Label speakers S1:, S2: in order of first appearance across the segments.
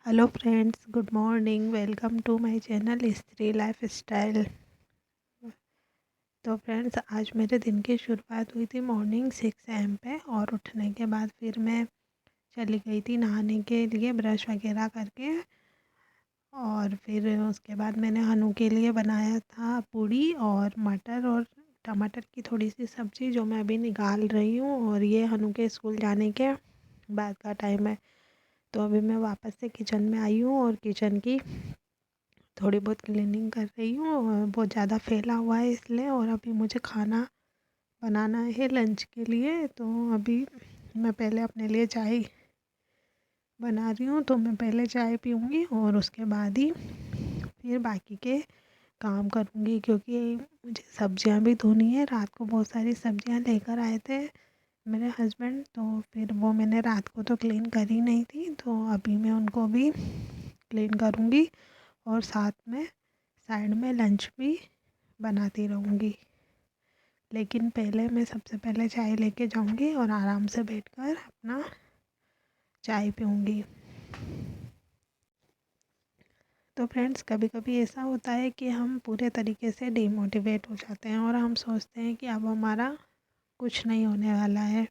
S1: Hello friends, good morning. Welcome to my channel Stree life style. तो friends, आज मेरे दिन की शुरुआत हुई थी मॉर्निंग 6 AM पे, और उठने के बाद फिर मैं चली गई थी नहाने के लिए ब्रश वगैरह करके। और फिर उसके बाद मैंने हनु के लिए बनाया था पूड़ी और मटर और टमाटर की थोड़ी सी सब्ज़ी, जो मैं अभी निकाल रही हूँ। और ये हनु के स्कूल जाने के बाद का टाइम है, तो अभी मैं वापस से किचन में आई हूँ और किचन की थोड़ी बहुत क्लीनिंग कर रही हूँ। और बहुत ज़्यादा फैला हुआ है इसलिए। और अभी मुझे खाना बनाना है लंच के लिए, तो अभी मैं पहले अपने लिए चाय बना रही हूँ। तो मैं पहले चाय पीऊँगी और उसके बाद ही फिर बाकी के काम करूँगी, क्योंकि मुझे सब्जियाँ भी धोनी है। रात को बहुत सारी सब्जियाँ लेकर आए थे मेरे हस्बैंड, तो फिर वो मैंने रात को तो क्लीन करी नहीं थी, तो अभी मैं उनको भी क्लीन करूँगी और साथ में साइड में लंच भी बनाती रहूँगी। लेकिन पहले मैं सबसे पहले चाय लेके जाऊँगी और आराम से बैठकर अपना चाय पीऊँगी। तो फ्रेंड्स, कभी कभी ऐसा होता है कि हम पूरे तरीके से डिमोटिवेट हो जाते हैं और हम सोचते हैं कि अब हमारा कुछ नहीं होने वाला है।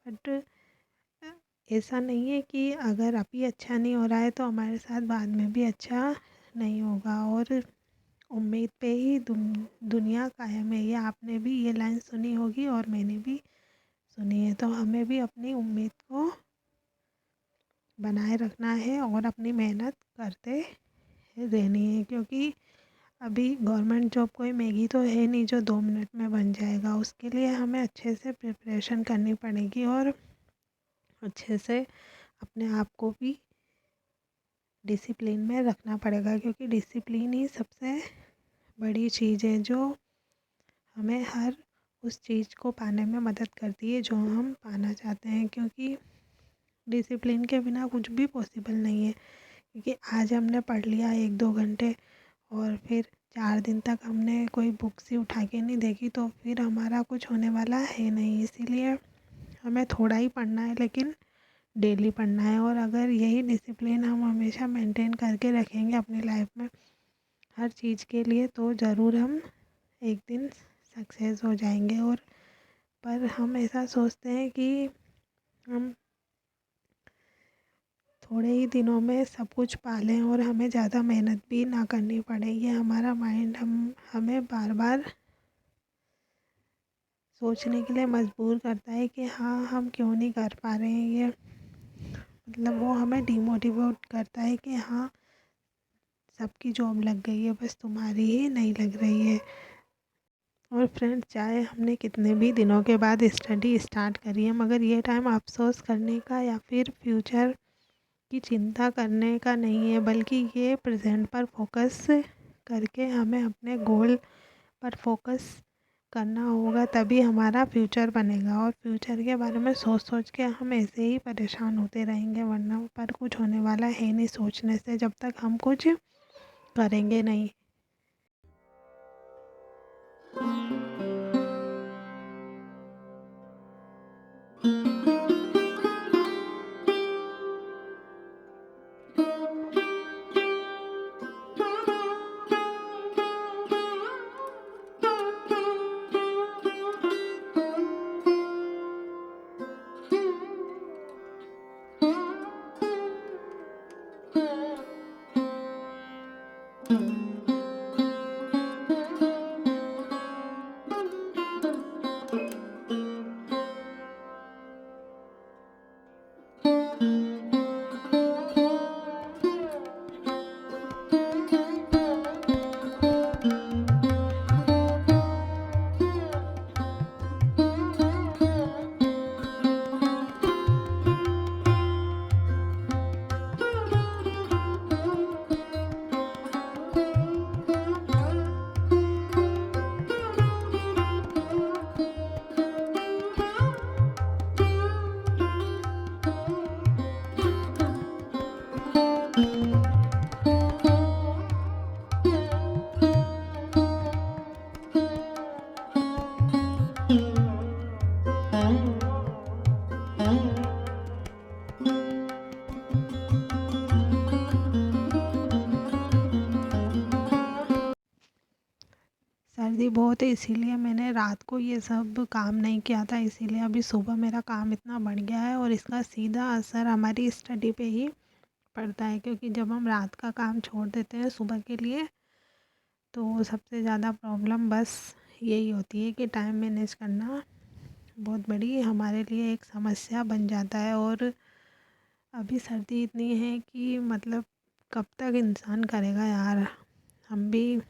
S1: बट ऐसा नहीं है कि अगर अभी अच्छा नहीं हो रहा है तो हमारे साथ बाद में भी अच्छा नहीं होगा। और उम्मीद पे ही दुनिया कायम है, ये आपने भी ये लाइन सुनी होगी और मैंने भी सुनी है। तो हमें भी अपनी उम्मीद को बनाए रखना है और अपनी मेहनत करते रहनी है, क्योंकि अभी गवर्नमेंट जॉब कोई मैगी तो है नहीं जो 2 मिनट में बन जाएगा। उसके लिए हमें अच्छे से प्रिपरेशन करनी पड़ेगी और अच्छे से अपने आप को भी डिसिप्लिन में रखना पड़ेगा, क्योंकि डिसिप्लिन ही सबसे बड़ी चीज़ है जो हमें हर उस चीज़ को पाने में मदद करती है जो हम पाना चाहते हैं। क्योंकि डिसिप्लिन के बिना कुछ भी पॉसिबल नहीं है। क्योंकि आज हमने पढ़ लिया 1-2 घंटे और फिर 4 दिन तक हमने कोई बुक्स ही उठा के नहीं देखी, तो फिर हमारा कुछ होने वाला है नहीं। इसीलिए हमें थोड़ा ही पढ़ना है, लेकिन डेली पढ़ना है। और अगर यही डिसिप्लिन हम हमेशा मेंटेन करके रखेंगे अपनी लाइफ में हर चीज़ के लिए, तो ज़रूर हम एक दिन सक्सेस हो जाएंगे। और पर हम ऐसा सोचते हैं कि हम थोड़े ही दिनों में सब कुछ पा लें और हमें ज़्यादा मेहनत भी ना करनी पड़े। ये हमारा माइंड हमें बार बार सोचने के लिए मजबूर करता है कि हाँ, हम क्यों नहीं कर पा रहे हैं ये। मतलब वो हमें डिमोटिवेट करता है कि हाँ, सबकी जॉब लग गई है, बस तुम्हारी ही नहीं लग रही है। और फ्रेंड्स, चाहे हमने कितने भी दिनों के बाद स्टडी स्टार्ट करी है, मगर ये टाइम अफसोस करने का या फिर फ्यूचर की चिंता करने का नहीं है, बल्कि ये प्रेजेंट पर फोकस करके हमें अपने गोल पर फोकस करना होगा। तभी हमारा फ्यूचर बनेगा। और फ्यूचर के बारे में सोच सोच के हम ऐसे ही परेशान होते रहेंगे, वरना पर कुछ होने वाला है नहीं सोचने से, जब तक हम कुछ करेंगे नहीं। सर्दी बहुत है, इसीलिए मैंने रात को ये सब काम नहीं किया था, इसीलिए अभी सुबह मेरा काम इतना बढ़ गया है और इसका सीधा असर हमारी स्टडी पे ही पड़ता है, क्योंकि जब हम रात का काम छोड़ देते हैं सुबह के लिए तो सबसे ज़्यादा प्रॉब्लम बस यही होती है कि टाइम मैनेज करना बहुत बड़ी हमारे लिए एक समस्या बन जाता है। और अभी सर्दी इतनी है कि मतलब कब तक इंसान करेगा यार, हम भी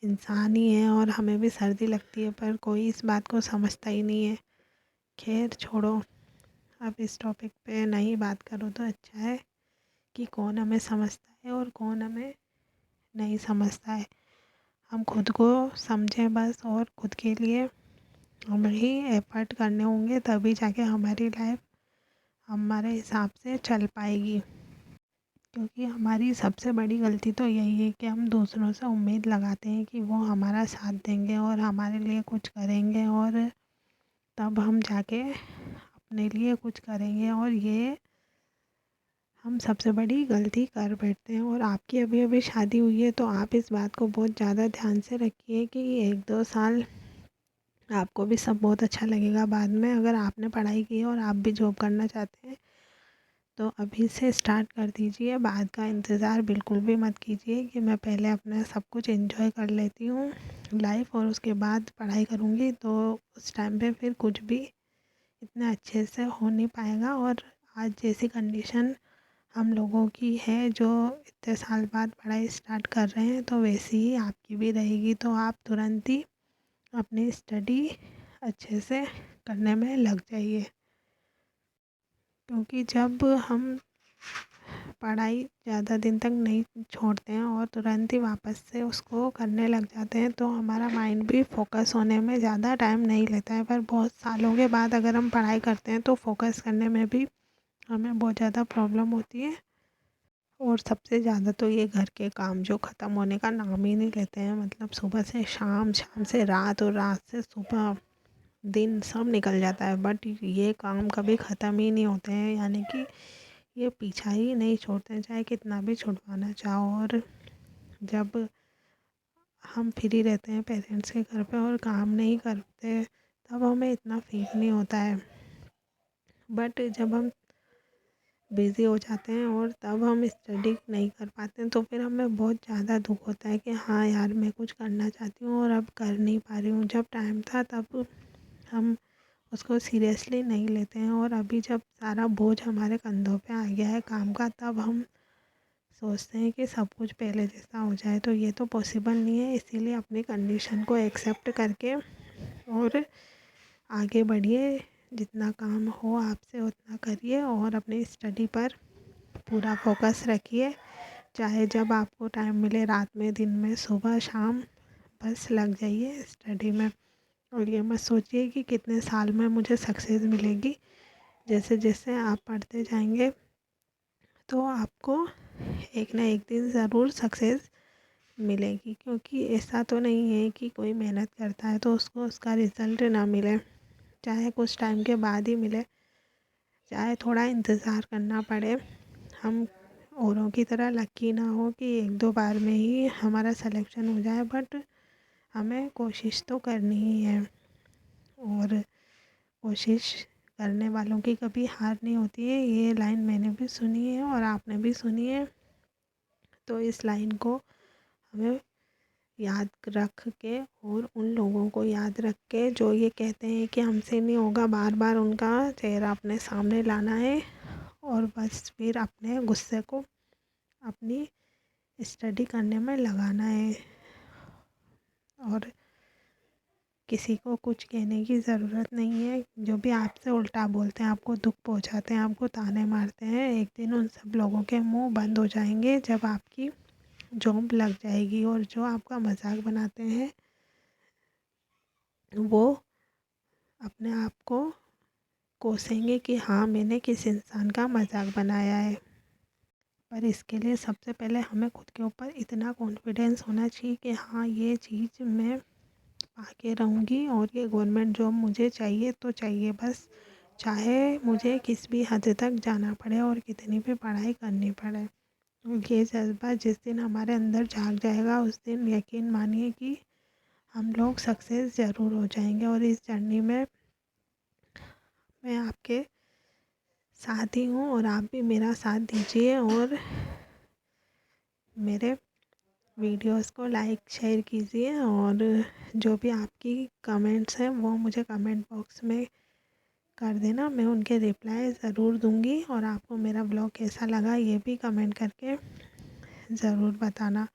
S1: इंसान ही हैं और हमें भी सर्दी लगती है, पर कोई इस बात को समझता ही नहीं है। खैर छोड़ो, अब इस टॉपिक पे नहीं बात करो तो अच्छा है कि कौन हमें समझता है और कौन हमें नहीं समझता है। हम खुद को समझें बस, और खुद के लिए हमें ही एफर्ट करने होंगे, तभी जाके हमारी लाइफ हमारे हिसाब से चल पाएगी। क्योंकि हमारी सबसे बड़ी गलती तो यही है कि हम दूसरों से उम्मीद लगाते हैं कि वो हमारा साथ देंगे और हमारे लिए कुछ करेंगे, और तब हम जाके अपने लिए कुछ करेंगे, और ये हम सबसे बड़ी गलती कर बैठते हैं। और आपकी अभी अभी शादी हुई है तो आप इस बात को बहुत ज़्यादा ध्यान से रखिए कि 1-2 साल आपको भी सब बहुत अच्छा लगेगा। बाद में अगर आपने पढ़ाई की है और आप भी जॉब करना चाहते हैं तो अभी से स्टार्ट कर दीजिए, बाद का इंतज़ार बिल्कुल भी मत कीजिए कि मैं पहले अपना सब कुछ एंजॉय कर लेती हूँ लाइफ और उसके बाद पढ़ाई करूँगी, तो उस टाइम पे फिर कुछ भी इतना अच्छे से हो नहीं पाएगा। और आज जैसी कंडीशन हम लोगों की है जो इतने साल बाद पढ़ाई स्टार्ट कर रहे हैं, तो वैसी ही आपकी भी रहेगी। तो आप तुरंत ही अपनी स्टडी अच्छे से करने में लग जाइए, क्योंकि जब हम पढ़ाई ज़्यादा दिन तक नहीं छोड़ते हैं और तुरंत ही वापस से उसको करने लग जाते हैं तो हमारा माइंड भी फोकस होने में ज़्यादा टाइम नहीं लेता है। पर बहुत सालों के बाद अगर हम पढ़ाई करते हैं तो फोकस करने में भी हमें बहुत ज़्यादा प्रॉब्लम होती है। और सबसे ज़्यादा तो ये घर के काम जो ख़त्म होने का नाम ही नहीं लेते हैं, मतलब सुबह से शाम, शाम से रात और रात से सुबह, दिन सब निकल जाता है बट ये काम कभी ख़त्म ही नहीं होते हैं, यानी कि ये पीछा ही नहीं छोड़ते हैं चाहे कितना भी छुड़वाना चाहो। और जब हम फ्री रहते हैं पेरेंट्स के घर पे और काम नहीं करते तब हमें इतना फील नहीं होता है, बट जब हम बिज़ी हो जाते हैं और तब हम स्टडी नहीं कर पाते हैं तो फिर हमें बहुत ज़्यादा दुख होता है कि हाँ यार मैं कुछ करना चाहती हूँ और अब कर नहीं पा रही हूँ। जब टाइम था तब हम उसको सीरियसली नहीं लेते हैं, और अभी जब सारा बोझ हमारे कंधों पे आ गया है काम का, तब हम सोचते हैं कि सब कुछ पहले जैसा हो जाए, तो ये तो पॉसिबल नहीं है। इसीलिए अपनी कंडीशन को एक्सेप्ट करके और आगे बढ़िए, जितना काम हो आपसे उतना करिए और अपनी स्टडी पर पूरा फोकस रखिए। चाहे जब आपको टाइम मिले, रात में, दिन में, सुबह, शाम, बस लग जाइए स्टडी में। और ये मत सोचिए कि कितने साल में मुझे सक्सेस मिलेगी। जैसे जैसे आप पढ़ते जाएंगे तो आपको एक ना एक दिन ज़रूर सक्सेस मिलेगी, क्योंकि ऐसा तो नहीं है कि कोई मेहनत करता है तो उसको उसका रिज़ल्ट ना मिले, चाहे कुछ टाइम के बाद ही मिले, चाहे थोड़ा इंतज़ार करना पड़े। हम औरों की तरह लकी ना हो कि 1-2 बार में ही हमारा सिलेक्शन हो जाए, बट हमें कोशिश तो करनी ही है। और कोशिश करने वालों की कभी हार नहीं होती है, ये लाइन मैंने भी सुनी है और आपने भी सुनी है। तो इस लाइन को हमें याद रख के और उन लोगों को याद रख के जो ये कहते हैं कि हमसे नहीं होगा, बार बार उनका चेहरा अपने सामने लाना है और बस फिर अपने गुस्से को अपनी स्टडी करने में लगाना है। और किसी को कुछ कहने की ज़रूरत नहीं है। जो भी आपसे उल्टा बोलते हैं, आपको दुख पहुंचाते हैं, आपको ताने मारते हैं, एक दिन उन सब लोगों के मुंह बंद हो जाएंगे जब आपकी जॉब लग जाएगी। और जो आपका मजाक बनाते हैं वो अपने आप को कोसेंगे कि हाँ मैंने किस इंसान का मजाक बनाया है। पर इसके लिए सबसे पहले हमें खुद के ऊपर इतना कॉन्फिडेंस होना चाहिए कि हाँ ये चीज़ मैं आके रहूँगी और ये गवर्नमेंट जॉब मुझे चाहिए तो चाहिए, बस चाहे मुझे किस भी हद तक जाना पड़े और कितनी भी पढ़ाई करनी पड़े। ये जज़्बा जिस दिन हमारे अंदर जाग जाएगा उस दिन यकीन मानिए कि हम लोग सक्सेस ज़रूर हो जाएंगे। और इस जर्नी में मैं आपके साथ ही हूँ और आप भी मेरा साथ दीजिए और मेरे वीडियोस को लाइक शेयर कीजिए। और जो भी आपकी कमेंट्स हैं वो मुझे कमेंट बॉक्स में कर देना, मैं उनके रिप्लाई ज़रूर दूँगी। और आपको मेरा ब्लॉग कैसा लगा ये भी कमेंट करके ज़रूर बताना।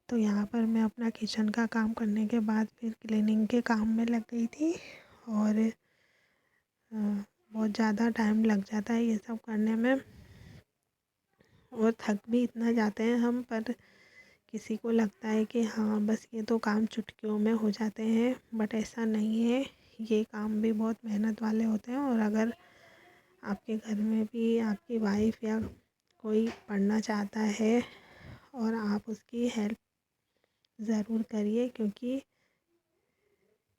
S1: तो यहाँ पर मैं अपना किचन का काम करने के बाद फिर क्लीनिंग के काम में लग गई थी। और बहुत ज़्यादा टाइम लग जाता है ये सब करने में और थक भी इतना जाते हैं हम। पर किसी को लगता है कि हाँ बस ये तो काम चुटकियों में हो जाते हैं, बट ऐसा नहीं है। ये काम भी बहुत मेहनत वाले होते हैं। और अगर आपके घर में भी आपकी वाइफ या कोई पढ़ना चाहता है और आप उसकी हेल्प ज़रूर करिए, क्योंकि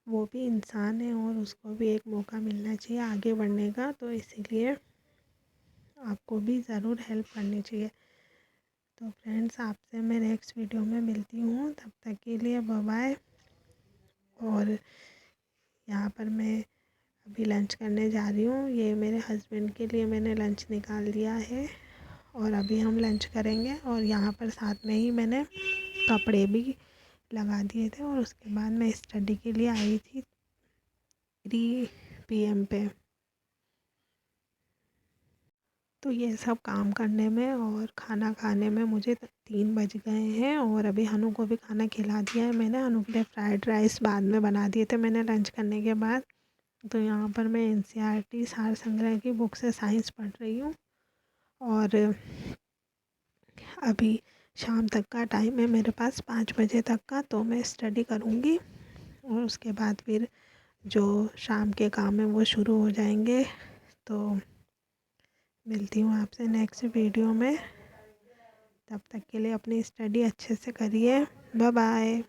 S1: वो भी इंसान है और उसको भी एक मौका मिलना चाहिए आगे बढ़ने का। तो इसीलिए आपको भी ज़रूर हेल्प करनी चाहिए। तो फ्रेंड्स, आपसे मैं नेक्स्ट वीडियो में मिलती हूँ, तब तक के लिए बाय बाय। और यहाँ पर मैं अभी लंच करने जा रही हूँ। ये मेरे हस्बैंड के लिए मैंने लंच निकाल दिया है और अभी हम लंच करेंगे। और यहाँ पर साथ में ही मैंने कपड़े भी लगा दिए थे और उसके बाद मैं स्टडी के लिए आई थी 3 PM पे। तो ये सब काम करने में और खाना खाने में मुझे 3 बज गए हैं। और अभी हनु को भी खाना खिला दिया है मैंने। हनु के लिए फ्राइड राइस बाद में बना दिए थे मैंने लंच करने के बाद। तो यहाँ पर मैं NCERT सार संग्रह की बुक से साइंस पढ़ रही हूँ। और अभी शाम तक का टाइम है मेरे पास, 5 बजे तक का, तो मैं स्टडी करूँगी। और उसके बाद फिर जो शाम के काम है वो शुरू हो जाएंगे। तो मिलती हूँ आपसे नेक्स्ट वीडियो में। तब तक के लिए अपनी स्टडी अच्छे से करिए। Bye bye.